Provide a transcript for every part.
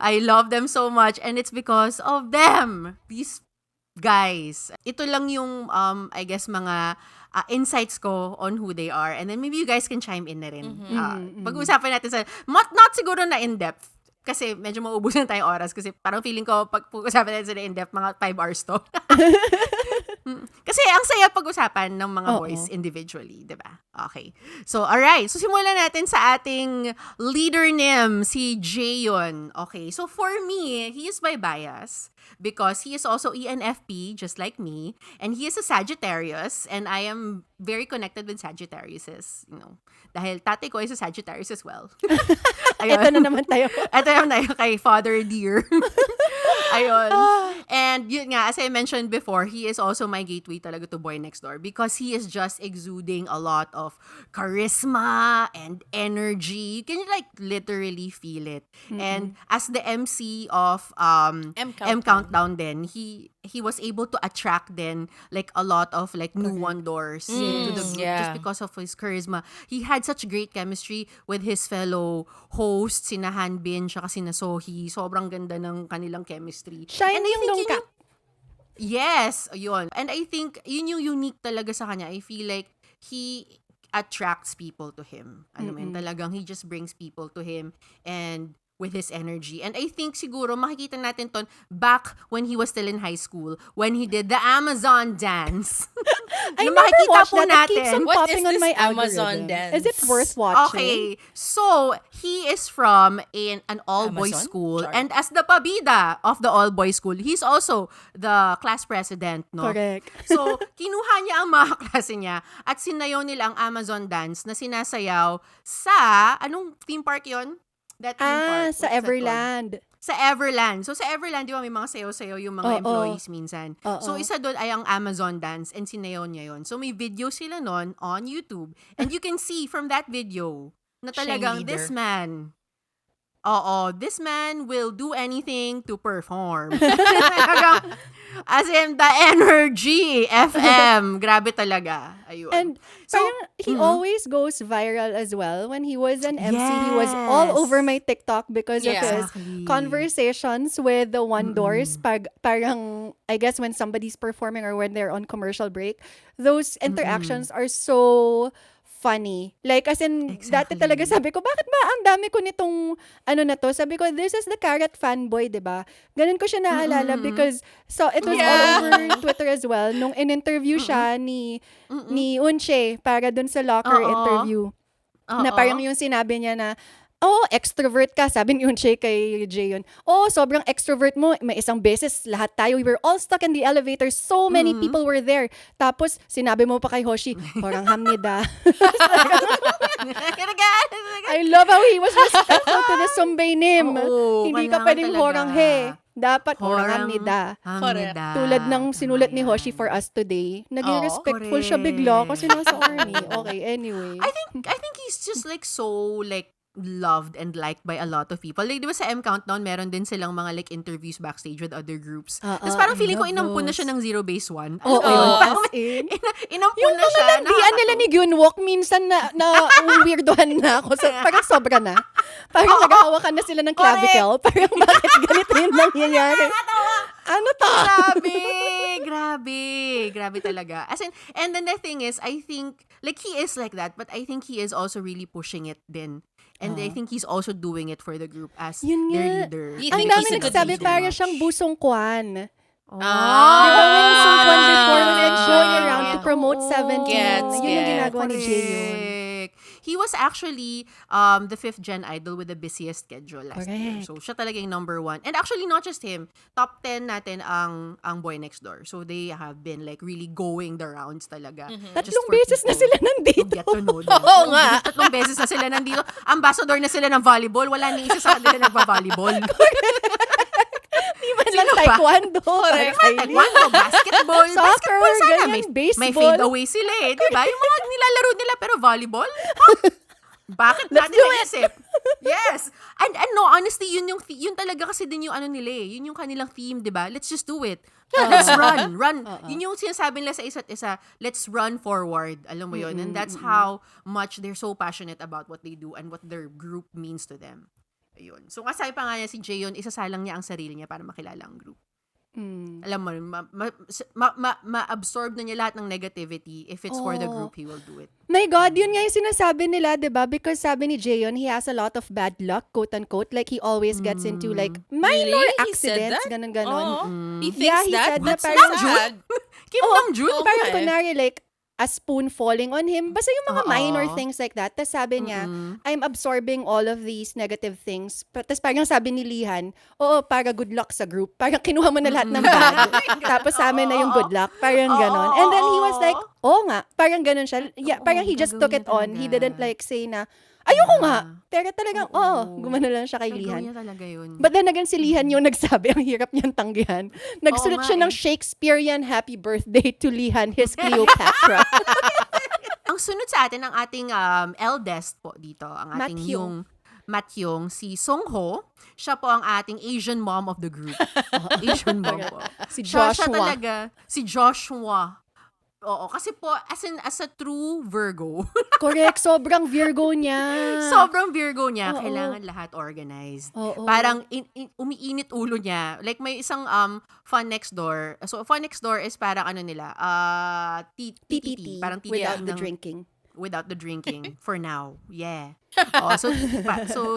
I love them so much and it's because of them. These guys. Ito lang yung I guess mga insights ko on who they are and then maybe you guys can chime in na rin. Pag-uusapan natin sa not siguro na in-depth kasi medyo mauubusan tayong oras kasi parang feeling ko pag pag-usapan natin sila in-depth mga 5 hours to. Kasi ang saya pag-usapan ng mga boys individually, 'di ba? Okay. So, alright. So, simulan natin sa ating leader nim, si Jayon. Okay. So, for me, he is my bias because he is also ENFP, just like me, and he is a Sagittarius, and I am very connected with Sagittariuses, dahil tatay ko is a Sagittarius as well. Ito na naman tayo. Ito naman tayo kay Father Dear. Ayun. And yun nga, as I mentioned before, he is also my gateway talaga to Boy Next Door because he is just exuding a lot of charisma and energy. You can literally feel it. And as the MC of M Countdown then, he was able to attract then a lot of new wonders into the group just because of his charisma. He had such great chemistry with his fellow hosts, sina Hanbin, tsaka sina Sohee. Sobrang ganda ng kanilang chemistry. Shiny yung nungkat. Yes, yun. And I think yun yung unique talaga sa kanya. I feel like he attracts people to him. Alam mo yun, talagang he just brings people to him and with his energy. And I think siguro makikita natin ton back when he was still in high school when he did the Amazon dance. I never watched that. It keeps on What popping is on this my Amazon algorithm. dance? Is it worth watching? Okay, so he is from an all-boys Amazon? school Char. and as the pabida of the all-boys school, he's also the class president, no? Correct. So, kinuha niya ang mga klase niya at sinayaw nila ang Amazon dance na sinasayaw sa, anong theme park yon? That theme park. Sa What's that Everland. called? Sa Everland. So, sa Everland, di ba, may mga sayaw-sayaw yung mga employees minsan. So, isa doon ay ang Amazon dance and sinayaw niya yon. So, may video sila nun on YouTube. And you can see from that video na talagang leader. this man will do anything to perform. Talagang, as in, the energy, FM. Grabe talaga. Ayun. And he always goes viral as well. When he was an MC, he was all Yes. over my TikTok because of his Exactly. conversations with the one doors. Parang, I guess when somebody's performing or when they're on commercial break, those interactions are so funny. Like, as in, dati talaga sabi ko, bakit ba ang dami ko nitong, na to? Sabi ko, this is the Carrot fanboy, diba? Ganun ko siya naalala because, so, it was all over Twitter as well. Nung in-interview siya ni Unche para dun sa locker interview. Na parang yung sinabi niya na, extrovert ka. Sabi ni Unche kay Jayon, sobrang extrovert mo. May isang beses, lahat tayo, we were all stuck in the elevator. So many people were there. Tapos, sinabi mo pa kay Hoshi, horang hamnida. I love how he was respectful to the Sumbay nim. Hindi ka kailangan pwedeng talaga. horang he. Dapat horang hamnida. Hamnida. Tulad ng sinulat ni Hoshi for us today. Naging respectful siya bigla kasi nasa army. Okay, anyway. I think he's just so loved and liked by a lot of people. Like, di ba sa M Countdown, meron din silang mga interviews backstage with other groups. Tapos parang feeling ko inampun na siya ng Zero Base One. As in. Inampun Yung na mga siya. landian nila ni Gunwalk, minsan na weirdohan na ako. So, parang sobra na. Parang naghahawakan na sila ng clavicle. Parang bakit ganito yung nangyayari? Ano to? Grabe talaga. As in, and then the thing is, I think, he is like that, but I think he is also really pushing it din. And I think he's also doing it for the group as Yun their nga. leader. You Ang think dami he's a good nagsabi leader? para siyang busong kwan. Oh. Di ba when Song Kwan before was like going around to Yeah. promote 17. Gets, Yun yung ginagawa ni Jay yun. Correct. He was actually the 5th gen idol with the busiest schedule last year. Correct. So, siya talaga yung number 1. And actually, not just him. Top 10 natin ang Boy Next Door. So, they have been really going the rounds talaga. Just Tatlong for beses na people sila to nandito. get to know them. Oo nga. Tatlong beses na sila nandito. Ambassador na sila ng volleyball. Wala ni isa sa kanila nagba-volleyball. Di ba lang taekwondo? Correct. Taekwondo, basketball. Soccer, basketball sana. ganyan, May baseball. fade away sila eh. Diba? Yung mga nilalaro nila pero volleyball? Huh? Bakit natin naisip? Yes. And no, honestly, yun talaga kasi din yung nila eh. Yun yung kanilang theme, diba? Let's just do it. Let's run. Yun yung sinasabi nila sa isa't isa, let's run forward. Alam mo yun? And that's how much they're so passionate about what they do and what their group means to them. Ayun. So, kasay pa nga niya si Jaehyun, isasalang niya ang sarili niya para makilala ang group. Alam mo, ma-absorb na niya lahat ng negativity. If it's for the group, he will do it. My God, yun nga yung sinasabi nila, di ba? Because sabi ni Jaehyun, he has a lot of bad luck, quote-unquote. Like, he always gets into, like, minor Really? He said accidents, that? ganon-ganon. He thinks Yeah, he that? said na That's parang- sad. Kim Dong-joon? Parang Okay. kunwari, like, a spoon falling on him. Basta yung mga Oo. minor things like that. Tapos sabi niya, I'm absorbing all of these negative things. Tapos parang sabi ni Lihan, oo, para good luck sa group. Parang kinuha mo na lahat ng bad. Tapos sa amin na yung good luck. Parang ganon. And then he was like, oo nga. Parang ganon siya. Yeah, parang he just took it gagawin on. niya He talaga. didn't like say na, ayoko nga. Pero talagang, gumano lang siya kay Gagawin Lihan. niya talaga yun. But then again, si Lihan yung nagsabi, ang hirap niyang tanggihan. Nagsulat nga siya ng eh. Shakespearean happy birthday to Lihan, his Cleopatra. Ang sunod sa atin, ang ating eldest po dito, ang ating Mathyong. yung Mathyong, si Sungho. Siya po ang ating Asian mom of the group. Asian mom po. Si Siya Joshua. talaga, si Joshua. Oo, kasi po, as a true Virgo, Correct, sobrang Virgo niya. sobrang Virgo niya, Oo. kailangan lahat organized. Oo. Parang umiinit ulo niya. Like may isang Fun Next Door. So Fun Next Door is parang ano nila, TTT, parang TTT without the ng- drinking. without the drinking for now. Yeah. Oh, so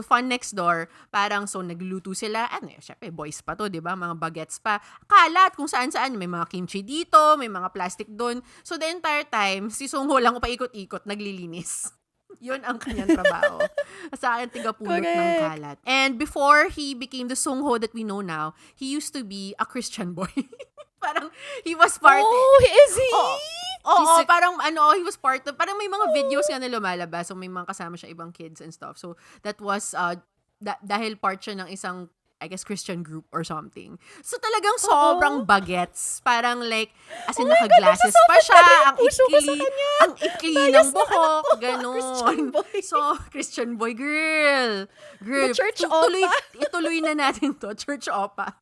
Fun Next Door, parang so nagluluto sila. Ano, syempre boys pa to, 'di ba? Mga bagets pa. Kalat kung saan-saan, may mga kimchi dito, may mga plastic doon. So the entire time, si Sungho lang paikot-ikot naglilinis. Yun ang kanyang trabaho. Sa akin, tigapulot ng Correct. kalat. And before he became the Sungho that we know now, he used to be a Christian boy. Parang he was part Oh, is he? Oo, parang he was part of, parang may mga videos nga na lumalabas, so may mga kasama siya ibang kids and stuff. So that was, dahil part siya ng isang, I guess, Christian group or something. So talagang sobrang bagets. Parang like, as in naka-glasses pa siya, ang puso ko sa ikli, kanya. ang ikli ng buhok, ganon. Christian boy. So, Christian boy, girl. The church Ituloy na natin to, church opa.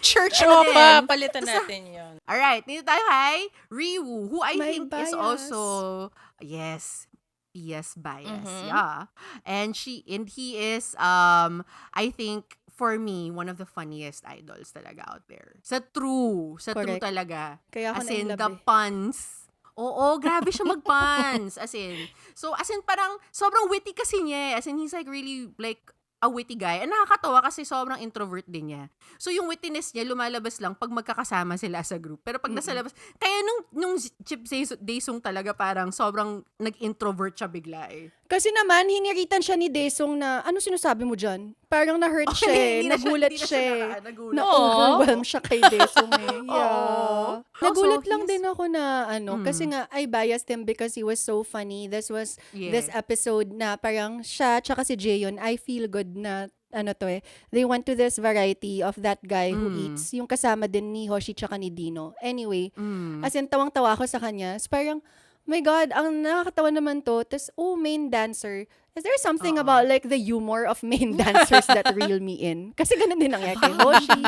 Church And opa. then, Palitan natin yun. Alright, dito tayo kay Ryu, who I My think is bias. also, yes, PS bias, yeah. And he is, I think, for me, one of the funniest idols talaga out there. Sa true Correct. talaga. Kaya ako As in, na-inlove the puns. Oo, grabe siya mag-puns. As in, parang, sobrang witty kasi niya. As in, he's like really, like, a witty guy. And nakakatawa kasi sobrang introvert din niya. So, yung wittiness niya, lumalabas lang pag magkakasama sila sa group. Pero pag nasa labas, kaya nung Chip Daesung talaga parang sobrang nag-introvert siya bigla eh. Kasi naman, hiniritan siya ni Daesung na, ano sinasabi mo dyan? Parang na-hurt siya eh. Hindi na Nagulat hindi na siya eh. nagulat. Na-overwhelm siya kay Daesung eh. Yeah. Oo. Nagulat Also, lang he's- din ako na kasi nga I biased him because he was so funny. This was this Yeah. episode na parang siya tsaka si Jaehyun, I feel good na they went to this variety of that guy who eats. Yung kasama din ni Hoshi tsaka ni Dino. Anyway, as in tawang-tawa ako sa kanya. So parang, my God, ang nakakatawa naman to. Tapos, main dancer. Is there something about like the humor of main dancers that reel me in? Kasi ganun din nangyari kay Hoshi.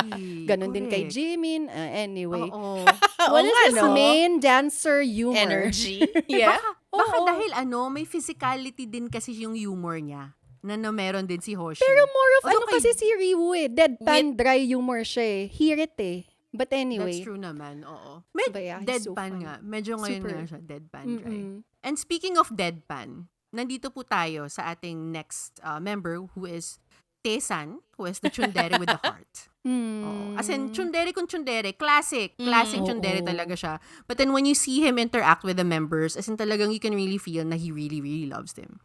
Ganun din kay Correct. Jimin. Anyway. Oo. What is nga, this no? main dancer humor? Energy. Yeah. Baka Oo. dahil may physicality din kasi yung humor niya na meron din si Hoshi. Pero more of Although kasi si Ryu eh. Deadpan dry humor siya eh. Hear it eh. But anyway. That's true naman, oo. But yeah, he's so Deadpan funny. nga. Medyo ngayon Super. nga siya, deadpan dry. Mm-mm. And speaking of deadpan, nandito po tayo sa ating next member who is Taesan, who is the tsundere with the heart. Oo. As in, tsundere kung tsundere, classic tsundere oo. talaga siya. But then when you see him interact with the members, as in talagang you can really feel na he really, really loves them.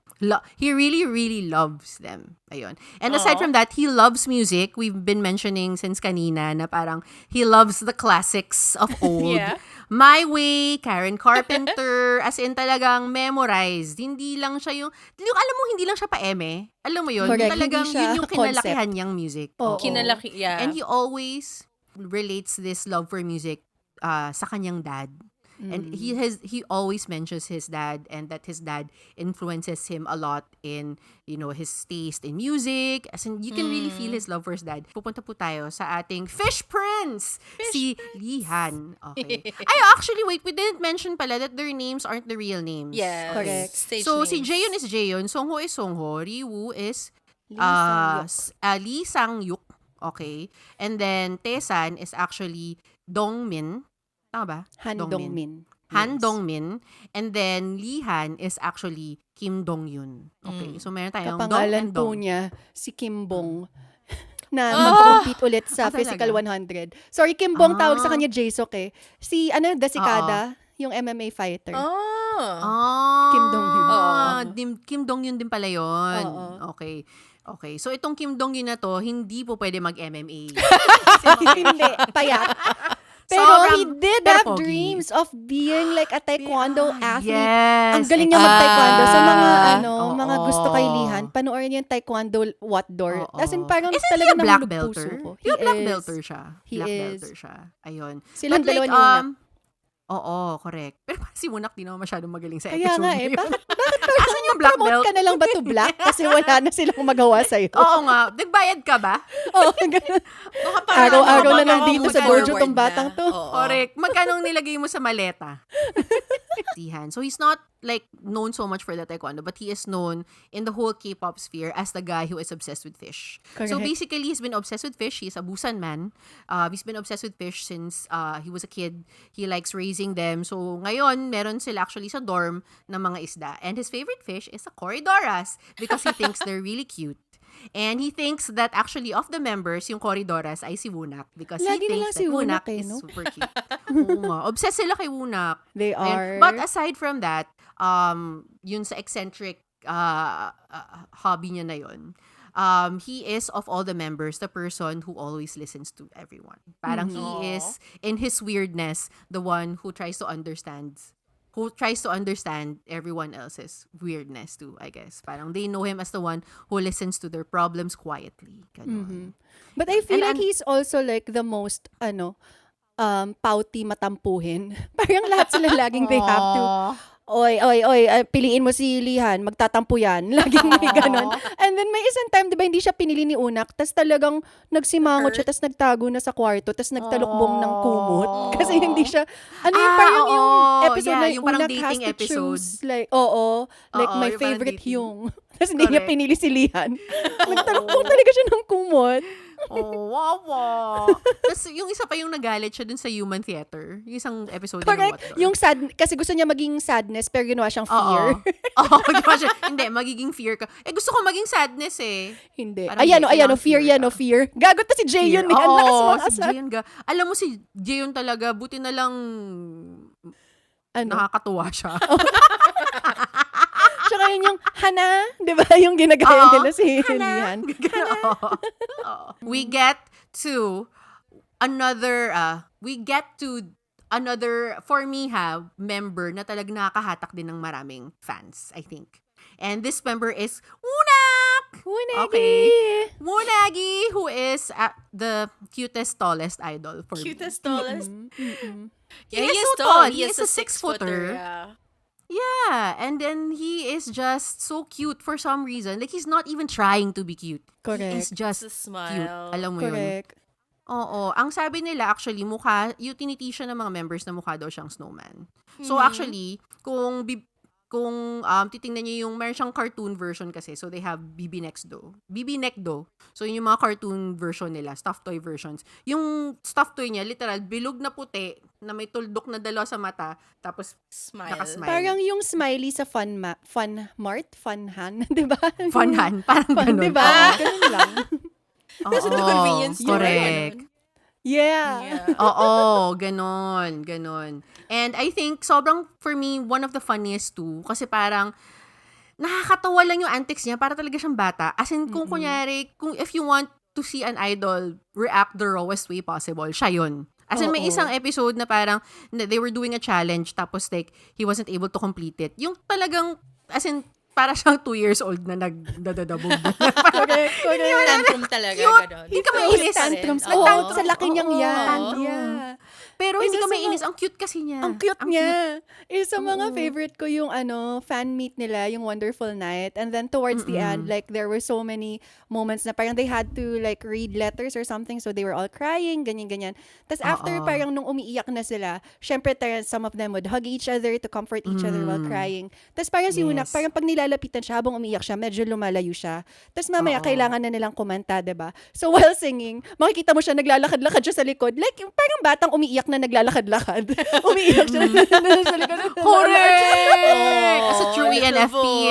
He really, really loves them. Ayun. And aside from that, he loves music. We've been mentioning since kanina na parang he loves the classics of old. Yeah. My Way, Karen Carpenter, as in talagang memorized. Hindi lang siya alam mo, hindi lang siya pa-eme. Alam mo yun? Correct, Talagang hindi siya yun yung kinalakihan concept. niyang music. Oo. Kinalaki, yeah. And he always relates this love for music sa kanyang dad. And he always mentions his dad and that his dad influences him a lot in, his taste in music. As in, you can really feel his love for his dad. Pupunta po tayo sa ating Fish Prince, si Lihan. Okay. Ay, actually, wait, we didn't mention pala that their names aren't the real names. Yes. Correct. Stage So, names. si Jaehyun is Jaehyun, Sungho is Sungho, Ryu is Lee Sang-yuk. Okay. And then, Taesan is actually Dongmin. Tama ba? Han Dongmin. Han Dongmin. And then, Lihan is actually Kim Dong-yun. Okay. So, meron tayong Dong Kapangalan and po Dong. niya, si Kim Bong. Na mag-compete ulit sa talaga? Physical 100. Sorry, Kim Bong, tawag sa kanya Jaesuk eh. Si, Dasikada, yung MMA fighter. Kim Dong-yun. Kim Dong-yun din pala yun. Oo. Okay. So, itong Kim Dong-yun na to, hindi po pwede mag-MMA. Hindi, payat. Pero he did pero have pogi. dreams of being like a taekwondo athlete. Yes. Ang galing niya mag-taekwondo. Sa mga, Oo. mga gusto kay Lihan, panoorin niyo yung taekwondo what door. Oo. As in, parang Isn't talaga he a black nahulog puso belter? ko. He a black belter siya. He Black is. belter siya. Ayun. Silang But dalawa ni Una. Oo, correct. Pero si Wunak di naman masyadong magaling sa Kaya episode nga na eh, yun. bakit Asan yung black promote belt? ka na lang ba to black? Kasi wala na silang magawa sa'yo. Oo nga. Nagbayad ka ba? Oo, ganun. Araw-araw na nandito sa Gorjo tong batang to. Correct. Magkano nilagay mo sa maleta? Tihan. So he's not like known so much for the taekwondo, but he is known in the whole K-pop sphere as the guy who is obsessed with fish. Correct. So basically, he's been obsessed with fish. He's a Busan man. He's been obsessed with fish since he was a kid. He likes raising them. So ngayon, meron sila actually sa dorm ng mga isda. And his favorite fish is a Corydoras because he thinks they're really cute. And he thinks that actually of the members, yung Corydoras ay si Wunak because Lagi he na lang thinks si that Wunak Wunak eh, is no? super cute. Oo nga. Obsessed sila kay Wunak. They Ayun. are. But aside from that, yun sa eccentric hobby niya na yun, he is, of all the members, the person who always listens to everyone. Parang he is, in his weirdness, the one who tries to understand everyone else's weirdness too, I guess. Parang they know him as the one who listens to their problems quietly. Ganun. But I feel And like he's also like the most, pouty matampuhin. Parang lahat sila laging they have to, oy, piliin mo si Lihan, magtatampo yan. Laging may ganon. And then may isang time, di ba, hindi siya pinili ni Unak, tas talagang nagsimangot siya, tas nagtago na sa kwarto, tas nagtalukbong ng kumot. Kasi hindi siya, parang yung episode na yung parang Unak has dating to episode. choose, like, like my yung parang favorite dating. Hyung. Tas hindi niya Correct. pinili si Lihan. Nagtalukbong talaga siya ng kumot. Wawa. Tapos yung isa pa yung nagalit siya dun sa Human Theater. Yung isang episode ng Correct. What Door. Yung sad, kasi gusto niya maging sadness, pero ginawa siyang fear. Oo, ginawa siya. Hindi, magiging fear ka. Gusto ko maging sadness eh. Hindi. Parang Ayan, kailangan fear, fear yan, ka. fear. Gagot na si Jay yun. Oo, Lakas si Jayon ga. Alam mo si Jayon talaga, buti na lang nakakatuwa siya. Tsaka yun yung, Hana, di ba? Yung ginagaya nila si Lihan. We get to another, for me member na talagang nakakahatak din ng maraming fans, I think. And this member is Wunak! Wunagi! Okay. Wunagi, who is the cutest, tallest idol for me. Cutest, tallest. Yeah, he he is is so tall. tall. He is a 6-footer. Yeah. Yeah, and then he is just so cute for some reason. Like, he's not even trying to be cute. Correct. He is just It's a smile. cute. Alam mo yun? Correct. Oo. Ang sabi nila, actually, yung tiniti siya ng mga members na mukha daw siyang snowman. So, actually, kung titingnan niyo yung, meron siyang cartoon version kasi. So, they have BB Nekdo. So, yun yung mga cartoon version nila, stuffed toy versions. Yung stuffed toy niya, literal, bilog na puti, na may tuldok na dalawa sa mata, tapos Smile. nakasmile. Parang yung smiley sa Funhan, di ba? Funhan, parang ganun. Di ba? Ganun lang. Kasi the convenience store. Correct. Yeah. Oo, ganon. And I think, for me, one of the funniest too, kasi parang, nakakatawa lang yung antics niya, para talaga siyang bata. As in, kung kunyari, if you want to see an idol react the rawest way possible, siya yun. As in, may isang episode na parang, they were doing a challenge, tapos like, he wasn't able to complete it. Yung talagang, as in, para siyang 2 years old na nagdadadabog. Correct. Tantrum talaga. Cute. Ganon. Hindi ka mailis. Tantrums. Oo. Sa laki niyang yan. Tantrum. Yeah. Pero hindi Isa ka sa may inis. Ang cute kasi niya. Ang cute niya. Isa sa mga Oo. favorite ko yung fan meet nila, yung Wonderful Night. And then towards the end, like there were so many moments na parang they had to like read letters or something, so they were all crying, ganyan-ganyan. Tapos after Oo. parang nung umiiyak na sila, syempre some of them would hug each other to comfort each other while crying. Tapos parang si Hunak, Yes. parang pag nilalapitan siya habang umiiyak siya, medyo lumalayo siya. Tapos mamaya Oo. kailangan na nilang kumanta, 'di ba? So while singing, makikita mo siya naglalakad-lakad siya sa likod. Like yung parang batang umiiyak na naglalakad-lakad. Umiiyak siya sa likod. Correct! As a true little ENFP. boy.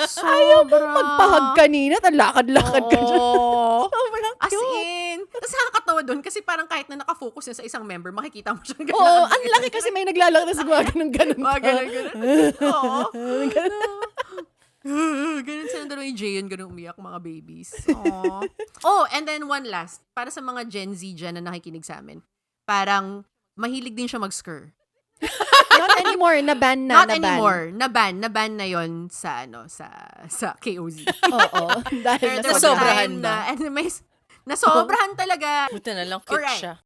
Sobra. Magpahag kanina, at lakad-lakad ka dyan. Oo. Sobrang As cute. in. Tapos nakakatawa doon kasi parang kahit na nakafocus na sa isang member, makikita mo siya. Oo, ang laki kasi may naglalakad na siguro ganun-ganun. Mga ganun. Oo. Ganun sila dalawa yung Jayon, ganun umiyak mga babies. Aww. Oh, and then one last. Para sa mga Gen Z dyan na nakikinig sa amin. Parang mahilig din siya mag-skr. Not anymore, na-ban na. Not anymore. Na-ban na yon sa KOZ. Oo. Dahil There was a Nasobrahan time ba? na, and nasobrahan talaga. Buti na lang cute Alright. siya.